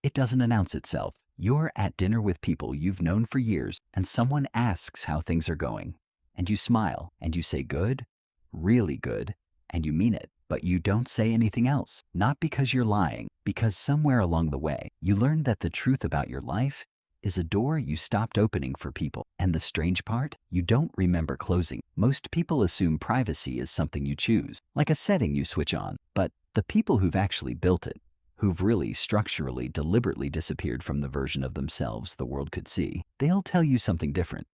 It doesn't announce itself. You're at dinner with people you've known for years, and someone asks how things are going. And you smile, and you say good, really good, and you mean it. But you don't say anything else. Not because you're lying, because somewhere along the way, you learned that the truth about your life is a door you stopped opening for people. And the strange part, you don't remember closing. Most people assume privacy is something you choose, like a setting you switch on. But the people who've actually built it, who've really structurally, deliberately disappeared from the version of themselves the world could see, they'll tell you something different.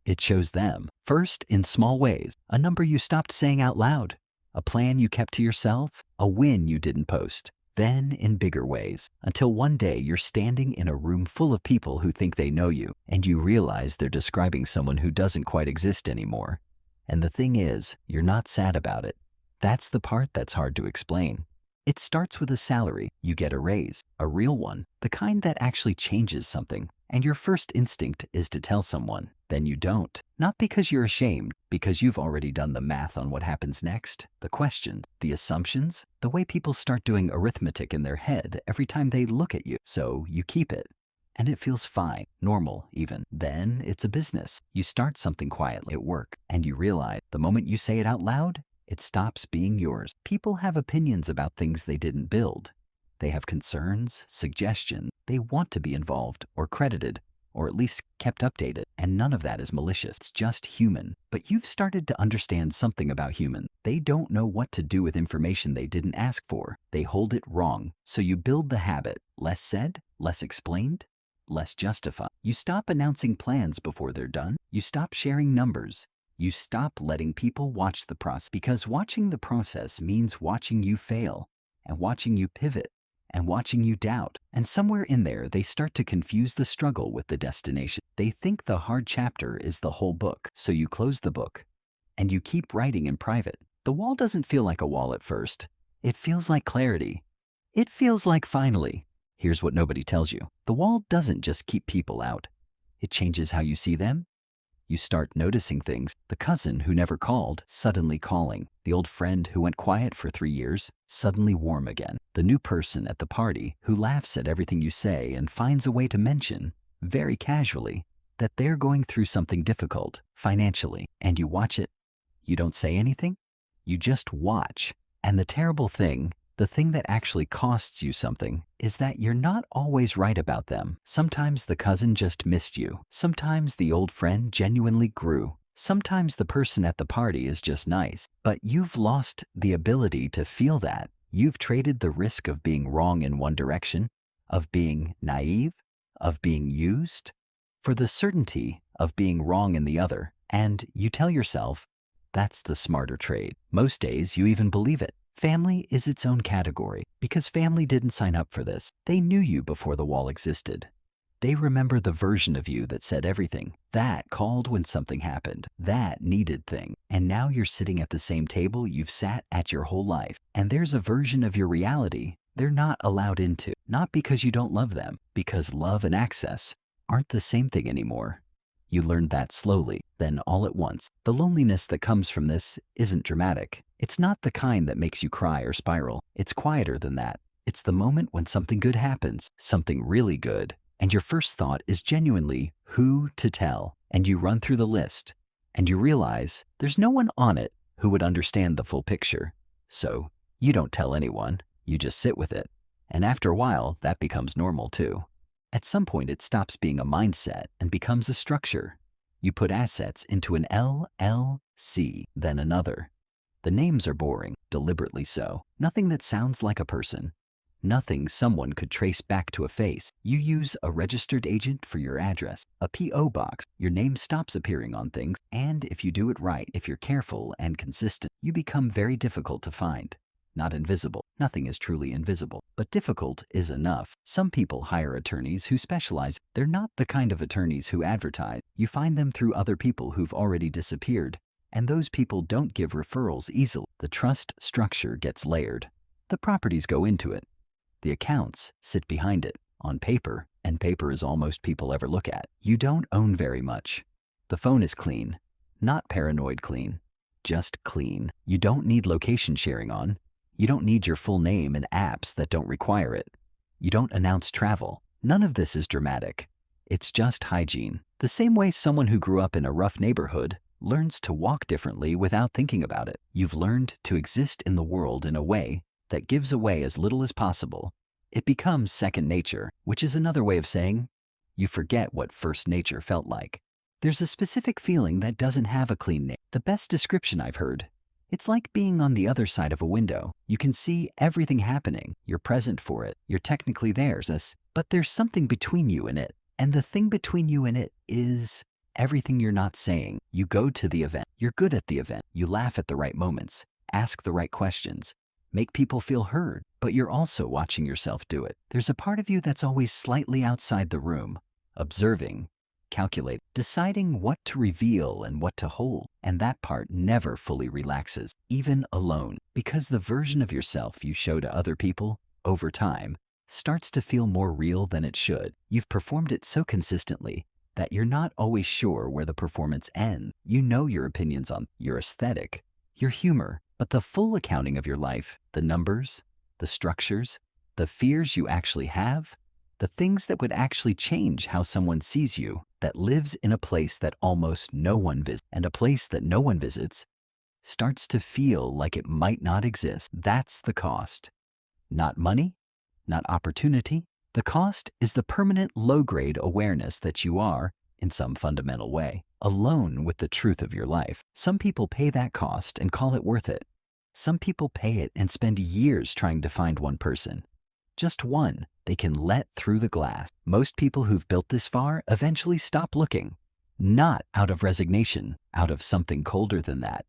It shows them, first in small ways, a number you stopped saying out loud, a plan you kept to yourself, a win you didn't post, then in bigger ways, until one day you're standing in a room full of people who think they know you, and you realize they're describing someone who doesn't quite exist anymore. And the thing is, you're not sad about it. That's the part that's hard to explain. It starts with a salary. You get a raise, a real one, the kind that actually changes something. And your first instinct is to tell someone. Then you don't. Not because you're ashamed, because you've already done the math on what happens next, the questions, the assumptions, the way people start doing arithmetic in their head every time they look at you. So you keep it. And it feels fine, normal even. Then it's a business. You start something quietly at work, and you realize the moment you say it out loud, it stops being yours. People have opinions about things they didn't build. They have concerns, suggestions. They want to be involved or credited, or at least kept updated. And none of that is malicious. It's just human. But you've started to understand something about humans. They don't know what to do with information they didn't ask for. They hold it wrong. So you build the habit. Less said, less explained, less justified. You stop announcing plans before they're done. You stop sharing numbers. You stop letting people watch the process, because watching the process means watching you fail and watching you pivot and watching you doubt. And somewhere in there, they start to confuse the struggle with the destination. They think the hard chapter is the whole book. So you close the book and you keep writing in private. The wall doesn't feel like a wall at first. It feels like clarity. It feels like finally. Here's what nobody tells you. The wall doesn't just keep people out. It changes how you see them. You start noticing things. The cousin who never called, suddenly calling. The old friend who went quiet for 3 years, suddenly warm again. The new person at the party who laughs at everything you say and finds a way to mention, very casually, that they're going through something difficult financially. And you watch it. You don't say anything. You just watch. And the terrible thing, the thing that actually costs you something, is that you're not always right about them. Sometimes the cousin just missed you. Sometimes the old friend genuinely grew. Sometimes the person at the party is just nice. But you've lost the ability to feel that. You've traded the risk of being wrong in one direction, of being naive, of being used, for the certainty of being wrong in the other. And you tell yourself, that's the smarter trade. Most days you even believe it. Family is its own category, because family didn't sign up for this. They knew you before the wall existed. They remember the version of you that said everything, that called when something happened, that needed thing. And now you're sitting at the same table you've sat at your whole life. And there's a version of your reality they're not allowed into. Not because you don't love them, because love and access aren't the same thing anymore. You learned that slowly, then all at once. The loneliness that comes from this isn't dramatic. It's not the kind that makes you cry or spiral. It's quieter than that. It's the moment when something good happens, something really good, and your first thought is genuinely who to tell. And you run through the list, and you realize there's no one on it who would understand the full picture. So you don't tell anyone, you just sit with it. And after a while, that becomes normal too. At some point, it stops being a mindset and becomes a structure. You put assets into an LLC, then another. The names are boring, deliberately so. Nothing that sounds like a person. Nothing someone could trace back to a face. You use a registered agent for your address, a P.O. box. Your name stops appearing on things, and if you do it right, if you're careful and consistent, you become very difficult to find. Not invisible. Nothing is truly invisible, but difficult is enough. Some people hire attorneys who specialize. They're not the kind of attorneys who advertise. You find them through other people who've already disappeared, and those people don't give referrals easily. The trust structure gets layered. The properties go into it. The accounts sit behind it, on paper, and paper is all most people ever look at. You don't own very much. The phone is clean, not paranoid clean, just clean. You don't need location sharing on. You don't need your full name in apps that don't require it. You don't announce travel. None of this is dramatic. It's just hygiene. The same way someone who grew up in a rough neighborhood learns to walk differently without thinking about it. You've learned to exist in the world in a way that gives away as little as possible. It becomes second nature, which is another way of saying you forget what first nature felt like. There's a specific feeling that doesn't have a clean name. The best description I've heard. It's like being on the other side of a window. You can see everything happening. You're present for it. You're technically theirs, but there's something between you and it. And the thing between you and it is everything you're not saying. You go to the event. You're good at the event. You laugh at the right moments. Ask the right questions. Make people feel heard, but you're also watching yourself do it. There's a part of you that's always slightly outside the room, observing, calculating, deciding what to reveal and what to hold. And that part never fully relaxes, even alone, because the version of yourself you show to other people over time starts to feel more real than it should. You've performed it so consistently that you're not always sure where the performance ends. You know your opinions on your aesthetic, your humor, but the full accounting of your life, the numbers, the structures, the fears you actually have, the things that would actually change how someone sees you, that lives in a place that almost no one visits, and a place that no one visits, starts to feel like it might not exist. That's the cost. Not money, not opportunity. The cost is the permanent low-grade awareness that you are, in some fundamental way, alone with the truth of your life. Some people pay that cost and call it worth it. Some people pay it and spend years trying to find one person. Just one they can let through the glass. Most people who've built this far eventually stop looking. Not out of resignation, out of something colder than that.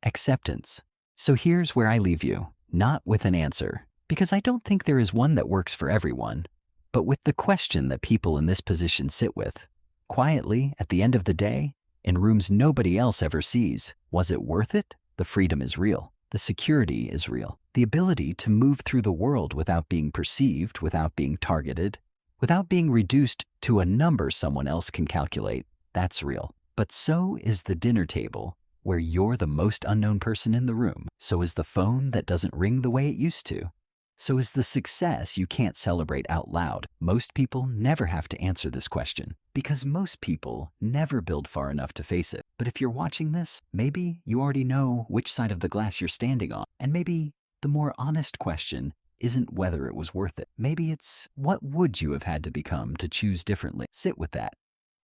Acceptance. So here's where I leave you, not with an answer, because I don't think there is one that works for everyone, but with the question that people in this position sit with. Quietly, at the end of the day, in rooms nobody else ever sees, was it worth it? The freedom is real. The security is real. The ability to move through the world without being perceived, without being targeted, without being reduced to a number someone else can calculate, that's real. But so is the dinner table, where you're the most unknown person in the room. So is the phone that doesn't ring the way it used to. So is the success you can't celebrate out loud. Most people never have to answer this question because most people never build far enough to face it. But if you're watching this, maybe you already know which side of the glass you're standing on. And maybe the more honest question isn't whether it was worth it. Maybe it's what would you have had to become to choose differently. Sit with that.